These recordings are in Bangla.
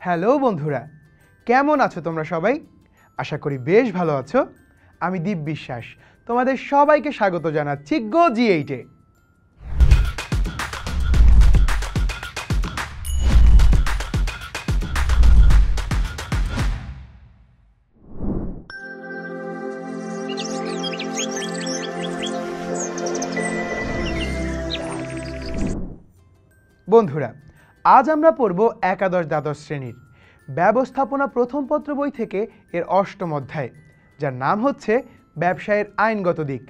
হ্যালো বন্ধুরা, কেমন আছো তোমরা সবাই? আশা করি বেশ ভালো আছো। আমি দীপ বিশ্বাস তোমাদের সবাইকে স্বাগত জানাচ্ছি গো জি8-এ। বন্ধুরা, আজ আমরা পড়ব একাদশ দ্বাদশ শ্রেণীর ব্যবস্থাপনা প্রথম পত্র বই থেকে এর অষ্টম অধ্যায়, যার নাম হচ্ছে ব্যবসায়ের আইনগত দিক।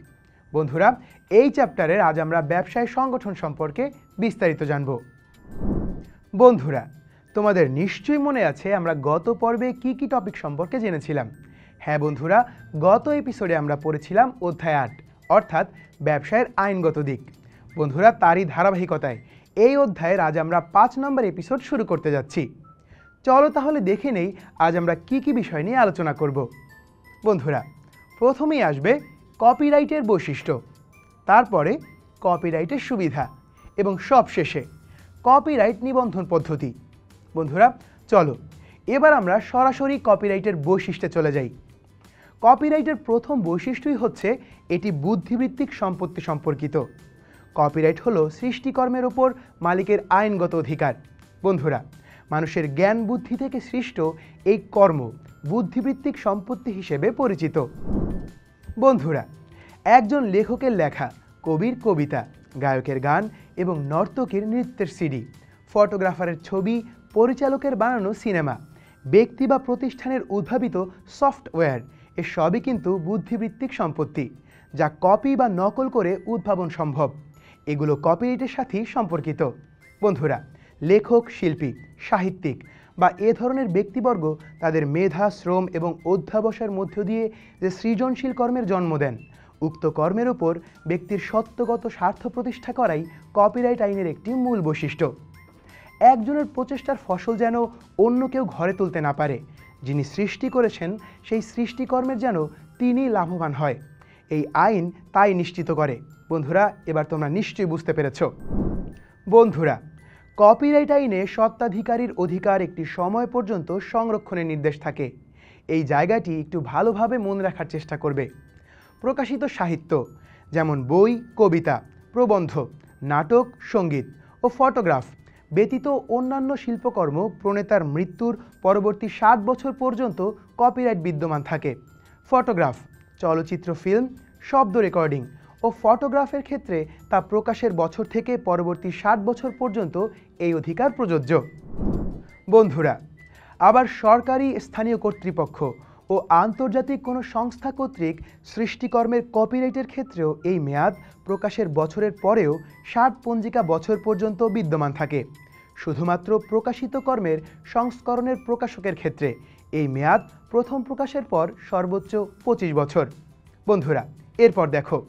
বন্ধুরা, এই চ্যাপ্টারের আজ আমরা ব্যবসায় সংগঠন সম্পর্কে বিস্তারিত জানব। বন্ধুরা, তোমাদের নিশ্চয়ই মনে আছে আমরা গত পর্বে কি কি টপিক সম্পর্কে জেনেছিলাম। হ্যাঁ বন্ধুরা, গত এপিসোডে আমরা পড়েছিলাম অধ্যায় 8, অর্থাৎ ব্যবসায়ের আইনগত দিক। বন্ধুরা, তারই ধারাবাহিকতায় এই অধ্যায়ের আজ আমরা 5 নম্বর এপিসোড শুরু করতে যাচ্ছি। চলো তাহলে দেখে নেই আজ আমরা কি কি বিষয় নিয়ে আলোচনা করব। বন্ধুরা, প্রথমেই আসবে কপিরাইটের বৈশিষ্ট্য, তারপরে কপিরাইটের সুবিধা এবং সবশেষে কপিরাইট নিবন্ধন পদ্ধতি। বন্ধুরা চলো এবার আমরা সরাসরি কপিরাইটের বৈশিষ্ট্যে চলে যাই। কপিরাইটের প্রথম বৈশিষ্ট্যই হচ্ছে এটি বুদ্ধিবৃত্তিক সম্পত্তি সম্পর্কিত। কপিরাইট হলো সৃষ্টিকর্মের ওপর মালিকের আইনগত অধিকার। বন্ধুরা, মানুষের জ্ঞান বুদ্ধি থেকে সৃষ্ট এই কর্ম বুদ্ধিবৃত্তিক সম্পত্তি হিসেবে পরিচিত। বন্ধুরা, একজন লেখকের লেখা, কবির কবিতা, গায়কের গান এবং নর্তকীর নৃত্যের সিডি, ফটোগ্রাফারের ছবি, পরিচালকের বানানো সিনেমা, ব্যক্তি বা প্রতিষ্ঠানের উদ্ভাবিত সফটওয়্যার, এ সবই কিন্তু বুদ্ধিবৃত্তিক সম্পত্তি, যা কপি বা নকল করে উদ্ভাবন সম্ভব। এগুলো কপিরাইটের সাথেই সম্পর্কিত। বন্ধুরা, লেখক, শিল্পী, সাহিত্যিক বা এ ধরনের ব্যক্তিবর্গ তাদের মেধা, শ্রম এবং অধ্যবসায়ের মধ্য দিয়ে যে সৃজনশীল কর্মের জন্ম দেন, উক্ত কর্মের ওপর ব্যক্তির সত্যগত স্বার্থ প্রতিষ্ঠা করাই কপিরাইট আইনের একটি মূল বৈশিষ্ট্য। একজনের প্রচেষ্টার ফসল যেন অন্য কেউ ঘরে তুলতে না পারে, যিনি সৃষ্টি করেছেন সেই সৃষ্টিকর্মের যেন তিনি লাভবান হয়, এই আইন তাই নিশ্চিত করে। বন্ধুরা, এবার তোমরা নিশ্চয়ই বুঝতে পেরেছ। বন্ধুরা, কপিরাইট আইনে স্বত্বাধিকারীর অধিকার একটি সময় পর্যন্ত সংরক্ষণের নির্দেশ থাকে। এই জায়গাটি একটু ভালোভাবে মনে রাখার চেষ্টা করবে। প্রকাশিত সাহিত্য যেমন বই, কবিতা, প্রবন্ধ, নাটক, সঙ্গীত ও ফটোগ্রাফ ব্যতীত অন্যান্য শিল্পকর্ম প্রণেতার মৃত্যুর পরবর্তী 60 বছর পর্যন্ত কপিরাইট বিদ্যমান থাকে। ফটোগ্রাফ, চলচ্চিত্র, ফিল্ম, শব্দ রেকর্ডিং ও ফটোগ্রাফের ক্ষেত্রে তা প্রকাশের বছর থেকে পরবর্তী 60 বছর পর্যন্ত এই অধিকার প্রযোজ্য। বন্ধুরা, আবার সরকারি, স্থানীয় কর্তৃপক্ষ ও আন্তর্জাতিক কোনো সংস্থা কর্তৃক সৃষ্টিকর্মের কপিরাইটের ক্ষেত্রেও এই মেয়াদ প্রকাশের বছরের পরেও 60 পঞ্জিকা বছর পর্যন্ত বিদ্যমান থাকে। শুধুমাত্র প্রকাশিত কর্মের সংস্করণের প্রকাশকের ক্ষেত্রে এই মেয়াদ প্রথম প্রকাশের পর সর্বোচ্চ 25 বছর। বন্ধুরা, এরপর দেখো,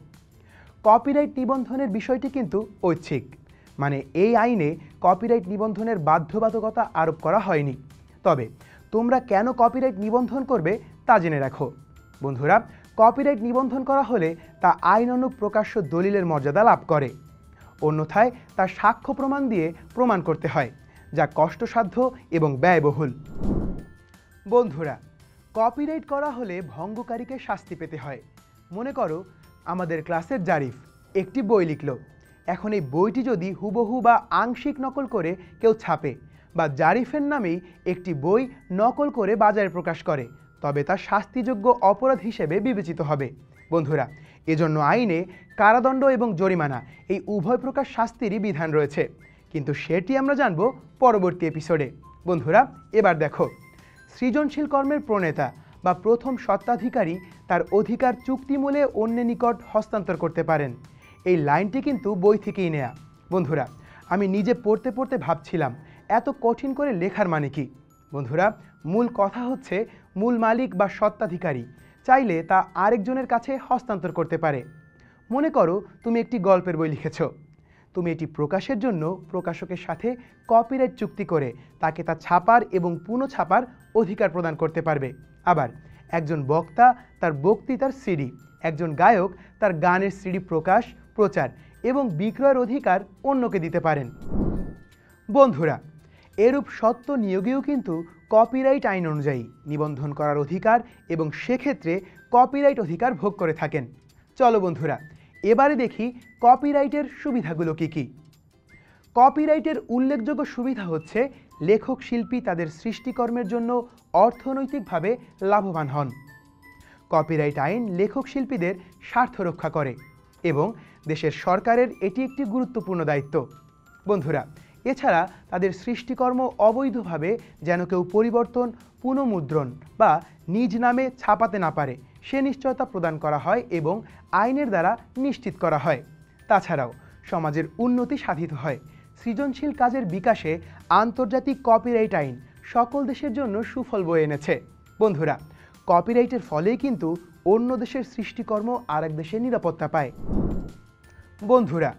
কপিরাইট নিবন্ধনের বিষয়টি কিন্তু ঐচ্ছিক, মানে এই আইনে কপিরাইট নিবন্ধনের বাধ্যবাধকতা আরোপ করা হয়নি। তবে তোমরা কেন কপিরাইট নিবন্ধন করবে তা জেনে রাখো। বন্ধুরা, কপিরাইট নিবন্ধন করা হলে তা আইনানুগ প্রকাশ্য দলিলের মর্যাদা লাভ করে। অন্যথায় তা সাক্ষ্য প্রমাণ দিয়ে প্রমাণ করতে হয়, যা কষ্টসাধ্য এবং ব্যয়বহুল। বন্ধুরা, কপিরাইট করা হলে ভঙ্গকারীকে শাস্তি পেতে হয়। মনে করো আমাদের ক্লাসের জারিফ একটি বই লিখল। এখন এই বইটি যদি হুবহু বা আংশিক নকল করে কেউ ছাপে বা জারিফের নামেই একটি বই নকল করে বাজারে প্রকাশ করে, তবে তা শাস্তিযোগ্য অপরাধ হিসেবে বিবেচিত হবে। বন্ধুরা, এজন্য আইনে কারাদণ্ড এবং জরিমানা এই উভয় প্রকার শাস্তিরই বিধান রয়েছে, কিন্তু সেটি আমরা জানব পরবর্তী এপিসোডে। বন্ধুরা, এবার দেখো, সৃজনশীল কর্মের প্রণেতা বা প্রথম স্বত্বাধিকারী তার অধিকার চুক্তিমূলে অন্যের নিকট হস্তান্তর করতে পারেন। এই লাইনটি কিন্তু বই থেকেই নেয়া। বন্ধুরা, আমি নিজে পড়তে পড়তে ভাবছিলাম এত কঠিন করে লেখার মানে কি। বন্ধুরা, মূল কথা হচ্ছে মূল মালিক বা স্বত্বাধিকারী চাইলে তা আরেকজনের কাছে হস্তান্তর করতে পারে। মনে করো তুমি একটি গল্পের বই লিখেছ। তুমি এটি প্রকাশের জন্য প্রকাশকের সাথে কপিরাইট চুক্তি করে তাকে তা ছাপার এবং পুনঃছাপার অধিকার প্রদান করতে পারবে। আবার একজন বক্তা তার বক্তৃতার সিডি, একজন গায়ক তার গানের সিডি প্রকাশ, প্রচার এবং বিক্রয়ের অধিকার অন্যকে দিতে পারেন। বন্ধুরা, এরূপ সত্ত্ব নিয়োগেও কিন্তু কপিরাইট আইন অনুযায়ী নিবন্ধন করার অধিকার এবং সেক্ষেত্রে কপিরাইট অধিকার ভোগ করে থাকেন। চলো বন্ধুরা, এবারে দেখি কপিরাইটের সুবিধাগুলো কি কি। কপিরাইটের উল্লেখযোগ্য সুবিধা হচ্ছে লেখক শিল্পী তাদের সৃষ্টিকর্মের জন্য অর্থনৈতিকভাবে লাভবান হন। কপিরাইট আইন লেখক শিল্পীদের স্বার্থ রক্ষা করে এবং দেশের সরকারের এটি একটি গুরুত্বপূর্ণ দায়িত্ব। বন্ধুরা, এছাড়া তাদের সৃষ্টিকর্ম অবৈধভাবে যেন কেউ পরিবর্তন, পুনঃমুদ্রণ বা নিজ নামে ছাপাতে না পারে সে নিশ্চয়তা প্রদান করা হয় এবং আইনের দ্বারা নিশ্চিত করা হয়। তাছাড়াও সমাজের উন্নতি সাধিত হয়। সৃজনশীল কাজের বিকাশে আন্তর্জাতিক কপিরাইট আইন সকল দেশের জন্য সুফল বয়ে এনেছে। বন্ধুরা, কপিরাইটের ফলেই কিন্তু অন্য দেশের সৃষ্টিকর্ম আরেক দেশের নিরাপত্তা পায়। বন্ধুরা,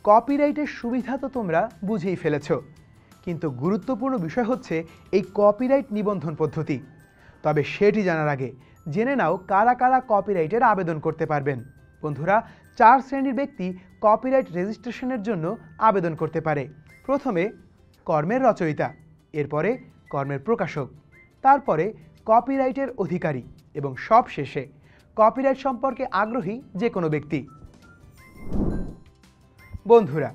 কপিরাইটের সুবিধা তো তোমরা বুঝেই ফেলেছ, কিন্তু গুরুত্বপূর্ণ বিষয় হচ্ছে এই কপিরাইট নিবন্ধন পদ্ধতি। তবে সেটি জানার আগে জেনে নাও কারা কারা কপিরাইটের আবেদন করতে পারবেন। বন্ধুরা, 4 শ্রেণীর ব্যক্তি কপিরাইট রেজিস্ট্রেশনের জন্য আবেদন করতে পারে। প্রথমে কর্মের রচয়িতা, এরপরে কর্মের প্রকাশক, তারপরে কপিরাইটের অধিকারী এবং সবশেষে কপিরাইট সম্পর্কে আগ্রহী যে কোনো ব্যক্তি। বন্ধুরা,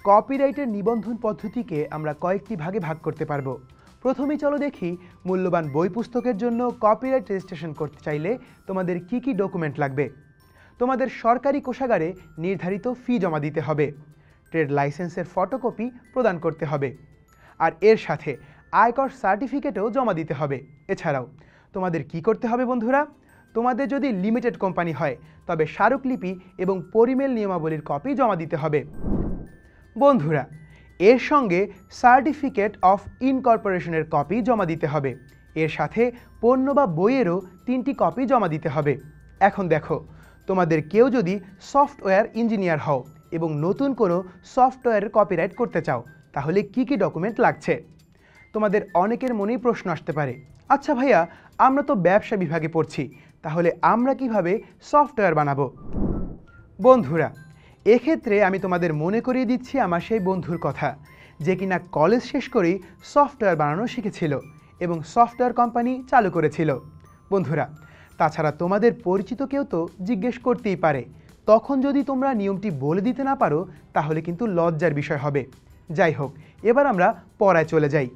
কপিরাইটের নিবন্ধন পদ্ধতিকে আমরা কয়েকটি ভাগে ভাগ করতে পারবো। প্রথমেই চলো দেখি মূল্যবান বই পুস্তকের জন্য কপিরাইট রেজিস্ট্রেশন করতে চাইলে তোমাদের কি কি ডকুমেন্ট লাগবে। তোমাদের সরকারি কোষাগারে নির্ধারিত ফি জমা দিতে হবে, ট্রেড লাইসেন্সের ফটোকপি প্রদান করতে হবে, আর এর সাথে আয়কর সার্টিফিকেটও জমা দিতে হবে। এছাড়াও তোমাদের কি করতে হবে বন্ধুরা, তোমাদের যদি লিমিটেড কোম্পানি হয় তবে স্মারকলিপি এবং পরিমেল নিয়মাবলীর কপি জমা দিতে হবে। বন্ধুরা, এর সঙ্গে সার্টিফিকেট অফ ইনকর্পোরেশনের কপি জমা দিতে হবে। এর সাথে পণ্য বা বইয়েরও 3টি কপি জমা দিতে হবে। এখন দেখো, তোমাদের কেউ যদি সফটওয়্যার ইঞ্জিনিয়ার হও এবং নতুন কোনো সফটওয়্যারের কপিরাইট করতে চাও তাহলে কি কি ডকুমেন্ট লাগছে। তোমাদের অনেকের মনেই প্রশ্ন আসতে পারে, আচ্ছা ভাইয়া, আমরা তো ব্যবসা বিভাগে পড়ছি, তাহলে আমরা কিভাবে সফটওয়্যার বানাবো। বন্ধুরা, এক্ষেত্রে আমি তোমাদের মনে করিয়ে দিচ্ছি আমার সেই বন্ধুর কথা যে কিনা কলেজ শেষ করেই সফটওয়্যার বানানো শিখেছিল এবং সফটওয়্যার কোম্পানি চালু করেছিল। বন্ধুরা, তাছাড়া তোমাদের পরিচিত কেউ তো জিজ্ঞেস করতেই পারে, তখন যদি তোমরা নিয়মটি বলে দিতে না পারো তাহলে কিন্তু লজ্জার বিষয় হবে। যাই হোক, এবার আমরা পড়ায় চলে যাই।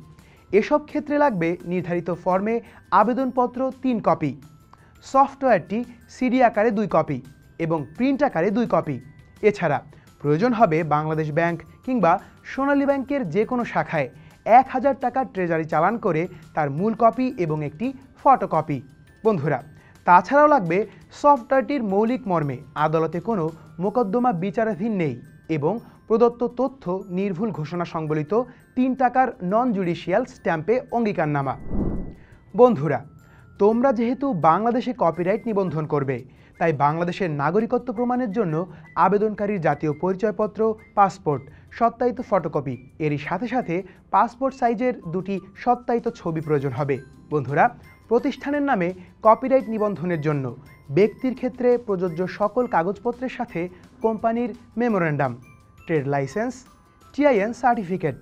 এসব ক্ষেত্রে লাগবে নির্ধারিত ফর্মে আবেদনপত্র 3 কপি, সফটওয়্যারটি সিডি আকারে 2 কপি এবং প্রিন্ট আকারে 2 কপি। এছাড়া প্রয়োজন হবে বাংলাদেশ ব্যাংক কিংবা সোনালী ব্যাংকের যে কোনো শাখায় 1000 টাকা ট্রেজারি চালান করে তার মূল কপি এবং একটি ফটোকপি। বন্ধুরা, তাছাড়াও লাগবে সফটওয়্যারটির মৌলিক মর্মে আদালতে কোনো মোকদ্দমা বিচারাধীন নেই এবং প্রদত্ত তথ্য নির্ভুল ঘোষণা সংবলিত 3 টাকার নন জুডিশিয়াল স্ট্যাম্পে অঙ্গীকারনামা। বন্ধুরা, তোমরা যেহেতু বাংলাদেশে কপিরাইট নিবন্ধন করবে তাই বাংলাদেশের নাগরিকত্ব প্রমাণের জন্য আবেদনকারীর জাতীয় পরিচয়পত্র, পাসপোর্ট, সত্যায়িত ফটোকপি, এরই সাথে সাথে পাসপোর্ট সাইজের 2টি সত্যায়িত ছবি প্রয়োজন হবে। বন্ধুরা, প্রতিষ্ঠানের নামে কপিরাইট নিবন্ধনের জন্য ব্যক্তির ক্ষেত্রে প্রযোজ্য সকল কাগজপত্রের সাথে কোম্পানির memorandum, trade licence, TIN certificate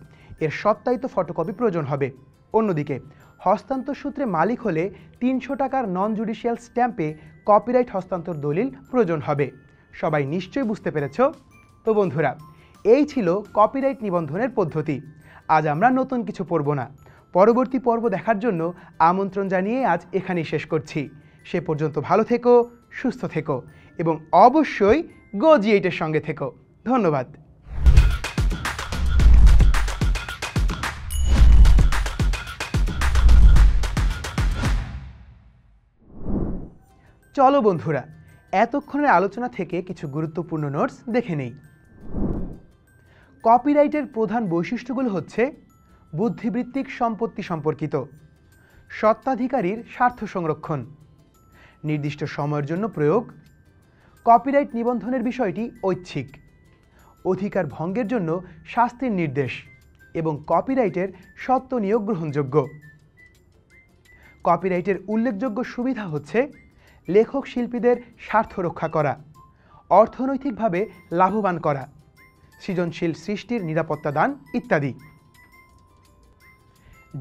এর সত্যায়িত ফটোকপি প্রয়োজন হবে। অন্যদিকে হস্তান্তর সূত্রে মালিক হলে 300 টাকার নন জুডিশিয়াল স্ট্যাম্পে কপিরাইট হস্তান্তর দলিল প্রয়োজন হবে। সবাই নিশ্চয়ই বুঝতে পেরেছ। তো বন্ধুরা, এই ছিল কপিরাইট নিবন্ধনের পদ্ধতি। আজ আমরা নতুন কিছু পড়ব না। পরবর্তী পর্ব দেখার জন্য আমন্ত্রণ জানিয়ে আজ এখানেই শেষ করছি। সে পর্যন্ত ভালো থেকো, সুস্থ থেকো এবং অবশ্যই গো-জি8-এর সঙ্গে থেকো। ধন্যবাদ। চলো বন্ধুরা, এতক্ষণের আলোচনা থেকে কিছু গুরুত্বপূর্ণ নোটস দেখে নেই। কপিরাইটের প্রধান বৈশিষ্ট্যগুলো হচ্ছে বুদ্ধিবৃত্তিক সম্পত্তি সম্পর্কিত, স্বত্বাধিকারীর স্বার্থ সংরক্ষণ, নির্দিষ্ট সময়ের জন্য প্রয়োগ, কপিরাইট নিবন্ধনের বিষয়টি ঐচ্ছিক, অধিকার ভঙ্গের জন্য শাস্তির নির্দেশ এবং কপিরাইটের সত্ত্ব নিয়োগ গ্রহণযোগ্য। কপিরাইটের উল্লেখযোগ্য সুবিধা হচ্ছে লেখক শিল্পীদের স্বার্থ রক্ষা করা, অর্থনৈতিকভাবে লাভবান করা, সৃজনশীল সৃষ্টির নিরাপত্তা দান ইত্যাদি।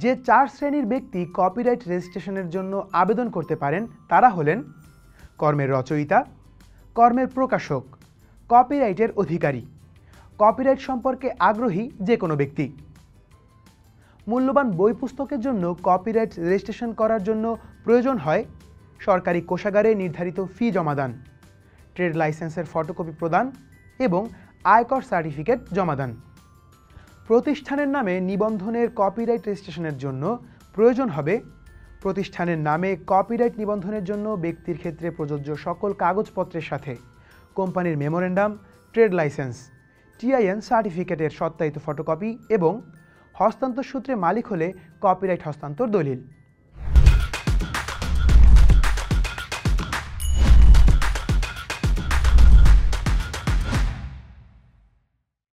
যে 4 শ্রেণীর ব্যক্তি কপিরাইট রেজিস্ট্রেশনের জন্য আবেদন করতে পারেন তারা হলেন কর্মের রচয়িতা, কর্মের প্রকাশক, কপিরাইটের অধিকারী, কপিরাইট সম্পর্কে আগ্রহী যে কোনো ব্যক্তি। মূল্যবান বই পুস্তকের জন্য কপিরাইট রেজিস্ট্রেশন করার জন্য প্রয়োজন হয় সরকারি কোষাগারে নির্ধারিত ফি জমাদান, ট্রেড লাইসেন্সের ফটোকপি প্রদান এবং আয়কর সার্টিফিকেট জমাদান। প্রতিষ্ঠানের নামে নিবন্ধনের কপিরাইট রেজিস্ট্রেশনের জন্য প্রয়োজন হবে প্রতিষ্ঠানের নামে কপিরাইট নিবন্ধনের জন্য ব্যক্তির ক্ষেত্রে প্রযোজ্য সকল কাগজপত্রের সাথে কোম্পানির মেমোরেন্ডাম, ট্রেড লাইসেন্স, টিআইএন সার্টিফিকেটের সত্যায়িত ফটোকপি এবং হস্তান্তর সূত্রে মালিক হলে কপিরাইট হস্তান্তর দলিল।